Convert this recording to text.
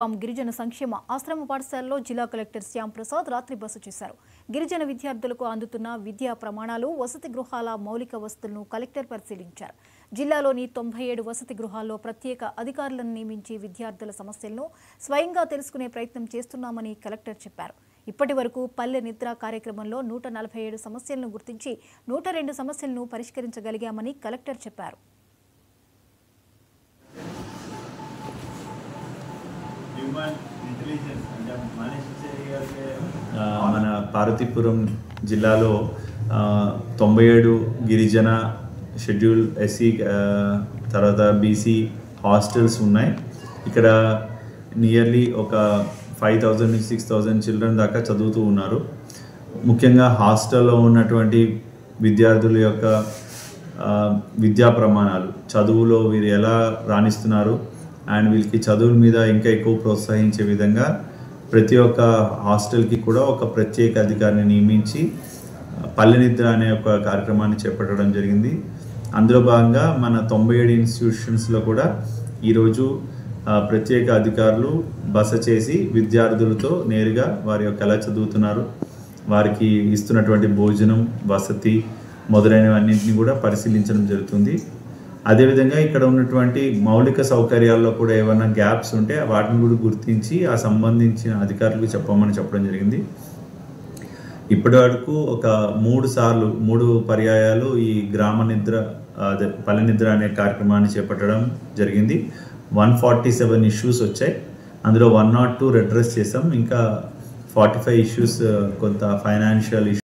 గిరిజన సంక్షేమ ఆశ్రమ పాఠశాలలో జిల్లా కలెక్టర్ శ్యామ్ ప్రసాద్ రాత్రి బస చేశారు. గిరిజన విద్యార్థులకు అందుతున్న విద్యా ప్రమాణాలు, వసతి గృహాల మౌలిక వసతులను కలెక్టర్ పరిశీలించారు. జిల్లాలోని 97 వసతి గృహాల్లో ప్రత్యేక అధికారులను నియమించి విద్యార్థుల సమస్యలను స్వయంగా తెలుసుకునే ప్రయత్నం చేస్తున్నామని కలెక్టర్ చెప్పారు. ఇప్పటి వరకు పల్లె నిద్ర కార్యక్రమంలో 147 సమస్యలను గుర్తించి 102 సమస్యలను పరిష్కరించగలిగామని కలెక్టర్ చెప్పారు. మన పార్వతీపురం జిల్లాలో 97 గిరిజన షెడ్యూల్ ఎస్సీ తర్వాత బీసీ హాస్టల్స్ ఉన్నాయి. ఇక్కడ నియర్లీ ఒక 5000 నుంచి 6000 చిల్డ్రన్ దాకా చదువుతూ ఉన్నారు. ముఖ్యంగా హాస్టల్లో ఉన్నటువంటి విద్యార్థుల యొక్క విద్యా ప్రమాణాలు, చదువులో వీరు ఎలా రాణిస్తున్నారు అండ్ వీళ్ళకి చదువుల మీద ఇంకా ఎక్కువ ప్రోత్సహించే విధంగా ప్రతి ఒక్క హాస్టల్కి కూడా ఒక ప్రత్యేక అధికారిని నియమించి పల్లె నిద్ర అనే ఒక కార్యక్రమాన్ని చేపట్టడం జరిగింది. అందులో భాగంగా మన 97 ఇన్స్టిట్యూషన్స్లో కూడా ఈరోజు ప్రత్యేక అధికారులు బస చేసి విద్యార్థులతో నేరుగా వారి యొక్క ఎలా చదువుతున్నారు, వారికి ఇస్తున్నటువంటి భోజనం, వసతి మొదలైనవన్నింటినీ కూడా పరిశీలించడం జరుగుతుంది. అదేవిధంగా ఇక్కడ ఉన్నటువంటి మౌలిక సౌకర్యాల్లో కూడా ఏమైనా గ్యాప్స్ ఉంటే వాటిని కూడా గుర్తించి ఆ సంబంధించిన అధికారులకు చెప్పడం జరిగింది. ఇప్పటి వరకు ఒక 3 పర్యాయాలు ఈ గ్రామ నిద్ర పల్లె నిద్ర అనే కార్యక్రమాన్ని చేపట్టడం జరిగింది. 147 ఇష్యూస్ వచ్చాయి. అందులో 102 అడ్రస్ చేసాం. ఇంకా 45 ఇష్యూస్ కొంత ఫైనాన్షియల్